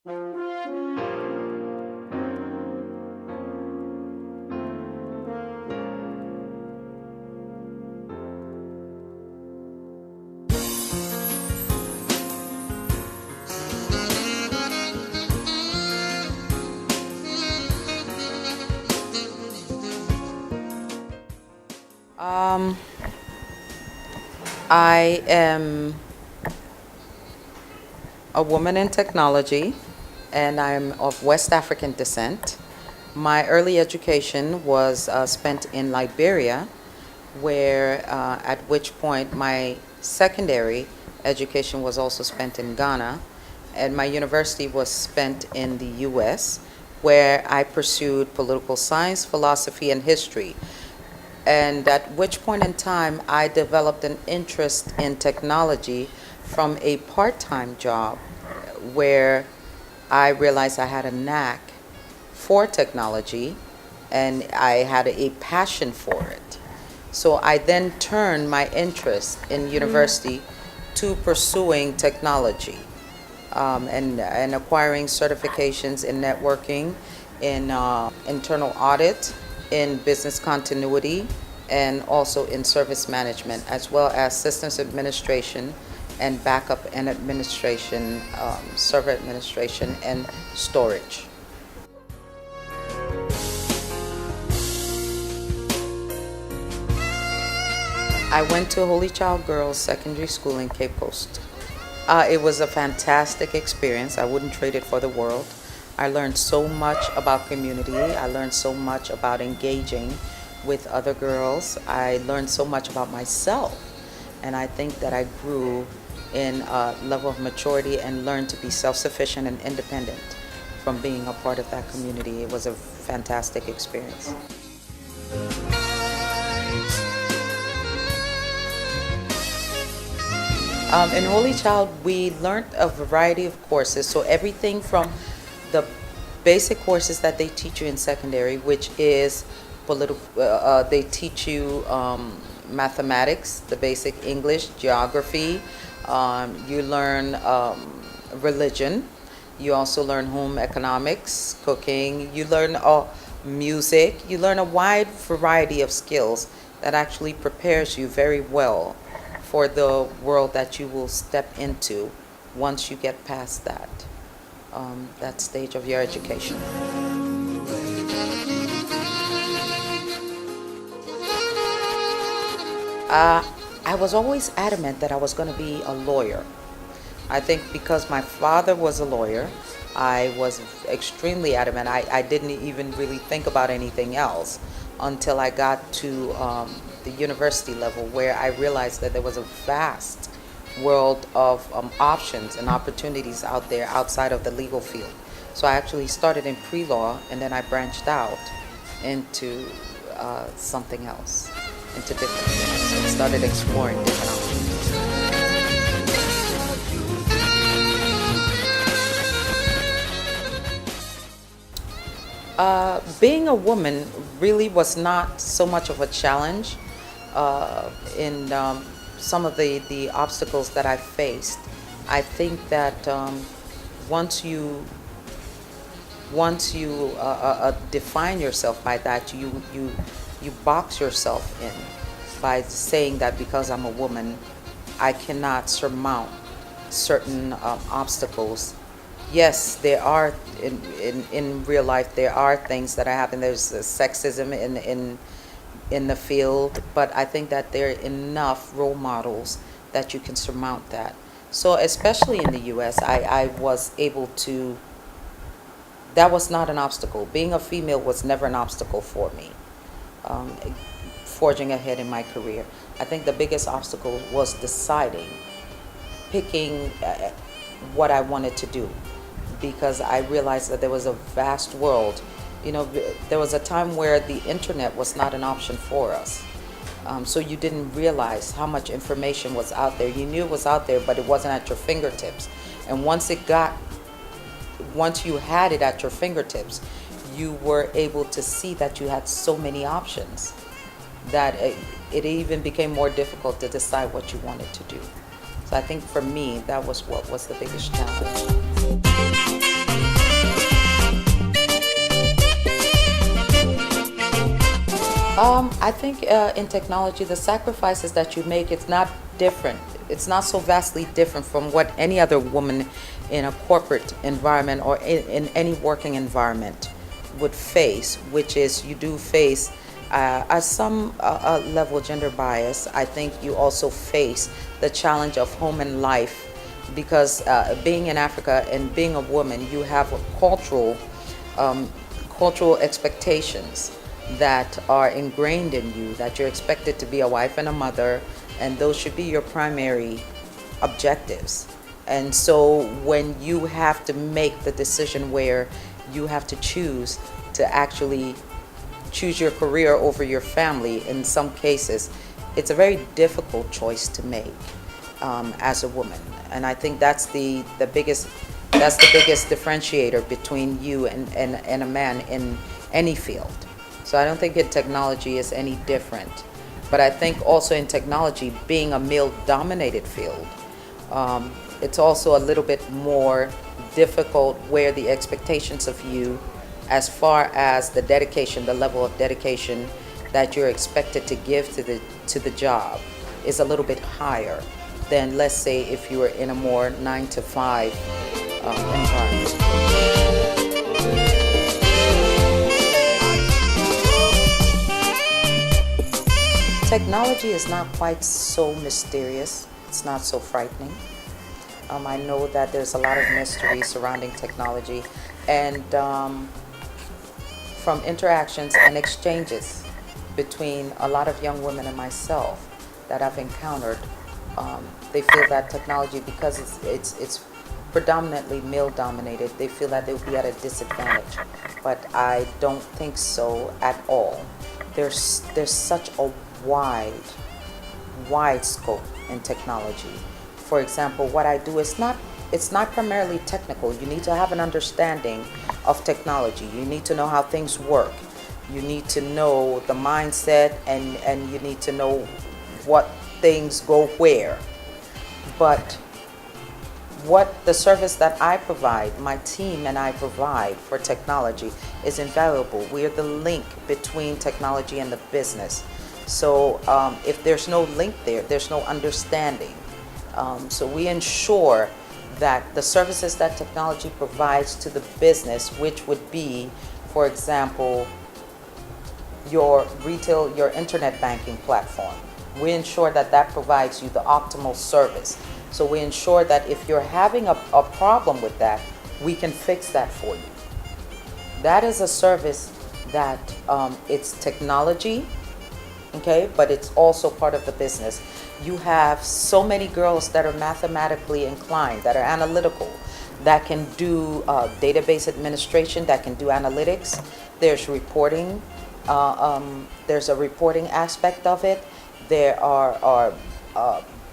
Um, I am a woman in technology, and I'm of West African descent. My early education was spent in Liberia, where at which point my secondary education was also spent in Ghana, and my university was spent in the U.S., where I pursued political science, philosophy, and history. And at which point in time, I developed an interest in technology from a part-time job where I realized I had a knack for technology and I had a passion for it. So I then turned my interest in university to pursuing technology, and acquiring certifications in networking, in internal audit, in business continuity, and also in service management, as well as systems administration and backup and administration, server administration and storage. I went to Holy Child Girls Secondary School in Cape Coast. It was a fantastic experience. I wouldn't trade it for the world. I learned so much about community. I learned so much about engaging with other girls. I learned so much about myself. And I think that I grew in a level of maturity and learned to be self-sufficient and independent from being a part of that community. It was a fantastic experience. In Holy Child, we learned a variety of courses. So everything from the basic courses that they teach you in secondary, which is they teach you mathematics, the basic English, geography. You learn religion. You also learn home economics, cooking. You learn music. You learn a wide variety of skills that actually prepares you very well for the world that you will step into once you get past that stage of your education. I was always adamant that I was going to be a lawyer. I think because my father was a lawyer, I was extremely adamant. I didn't even really think about anything else until I got to the university level, where I realized that there was a vast world of options and opportunities out there outside of the legal field. So I actually started in pre-law, and then I branched out into something else, into different things, and started exploring different options. Being a woman really was not so much of a challenge in some of the obstacles that I faced. I think that once you define yourself by that, you box yourself in by saying that because I'm a woman, I cannot surmount certain obstacles. Yes, there are in real life, there are things that happen. There's sexism in the field, but I think that there are enough role models that you can surmount that. So especially in the US, I was able to, that was not an obstacle. Being a female was never an obstacle for me, forging ahead in my career. I think the biggest obstacle was picking what I wanted to do, because I realized that there was a vast world. You know, there was a time where the internet was not an option for us. So you didn't realize how much information was out there. You knew it was out there, but it wasn't at your fingertips. And once you had it at your fingertips, you were able to see that you had so many options that it even became more difficult to decide what you wanted to do. So I think for me, that was what was the biggest challenge. I think in technology, the sacrifices that you make, it's not different. It's not so vastly different from what any other woman in a corporate environment or in any working environment would face, which is you do face at some level gender bias. I think you also face the challenge of home and life because being in Africa and being a woman, you have a um, cultural expectations that are ingrained in you, that you're expected to be a wife and a mother, and those should be your primary objectives. And so when you have to make the decision where you have to choose to actually choose your career over your family, in some cases, it's a very difficult choice to make as a woman. And I think that's the biggest differentiator between you and a man in any field. So I don't think in technology is any different. But I think also in technology, being a male-dominated field, it's also a little bit more difficult where the expectations of you as far as the dedication, the level of dedication that you're expected to give to the job is a little bit higher than, let's say, if you were in a more 9 to 5 environment. Technology is not quite so mysterious. It's not so frightening. I know that there's a lot of mystery surrounding technology, and from interactions and exchanges between a lot of young women and myself that I've encountered, they feel that technology, because it's predominantly male dominated, they feel that they'll be at a disadvantage. But I don't think so at all. There's such a wide scope in technology. For example, what I do is it's not primarily technical. You need to have an understanding of technology. You need to know how things work. You need to know the mindset, and you need to know what things go where. But what the service that I provide, my team and I provide for technology is invaluable. We are the link between technology and the business. So if there's no link there, there's no understanding. So we ensure that the services that technology provides to the business, which would be, for example, your retail, your internet banking platform, we ensure that that provides you the optimal service. So we ensure that if you're having a problem with that, we can fix that for you. That is a service that it's technology, okay, but it's also part of the business. You have so many girls that are mathematically inclined, that are analytical, that can do database administration, that can do analytics. There's reporting. There's a reporting aspect of it. There are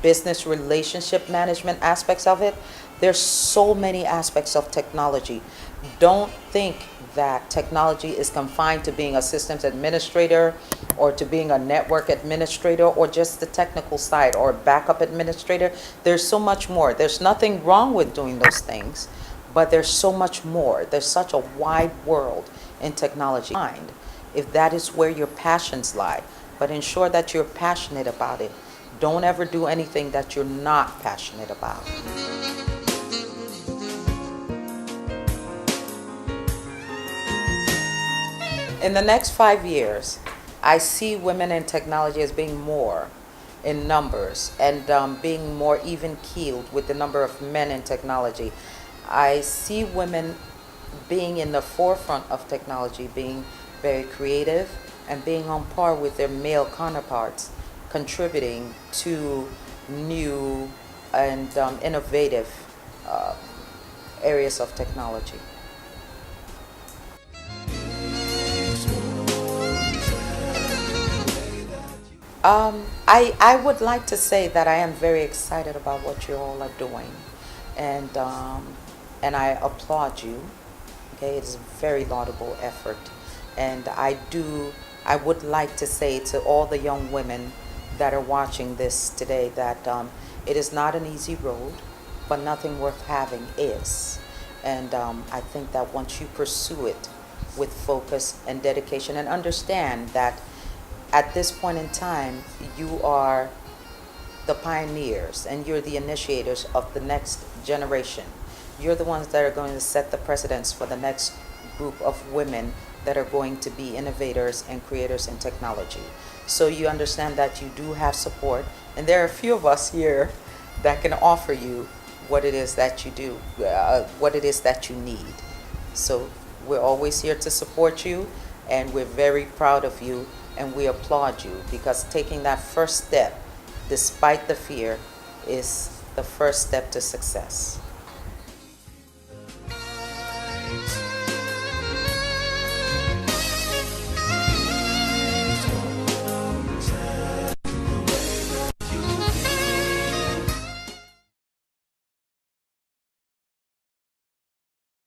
business relationship management aspects of it. There's so many aspects of technology. Don't think that technology is confined to being a systems administrator or to being a network administrator or just the technical side or backup administrator. There's so much more. There's nothing wrong with doing those things, but there's so much more. There's such a wide world in technology. If that is where your passions lie, but ensure that you're passionate about it. Don't ever do anything that you're not passionate about. In the next 5 years, I see women in technology as being more in numbers and being more even keeled with the number of men in technology. I see women being in the forefront of technology, being very creative and being on par with their male counterparts, contributing to new and innovative areas of technology. I would like to say that I am very excited about what you all are doing, and I applaud you. Okay, it is a very laudable effort, and I would like to say to all the young women that are watching this today that it is not an easy road, but nothing worth having is. And I think that once you pursue it with focus and dedication and understand that at this point in time, you are the pioneers and you're the initiators of the next generation. You're the ones that are going to set the precedents for the next group of women that are going to be innovators and creators in technology. So you understand that you do have support, and there are a few of us here that can offer you what it is that you do, what it is that you need. So we're always here to support you, and we're very proud of you, and we applaud you because taking that first step, despite the fear, is the first step to success.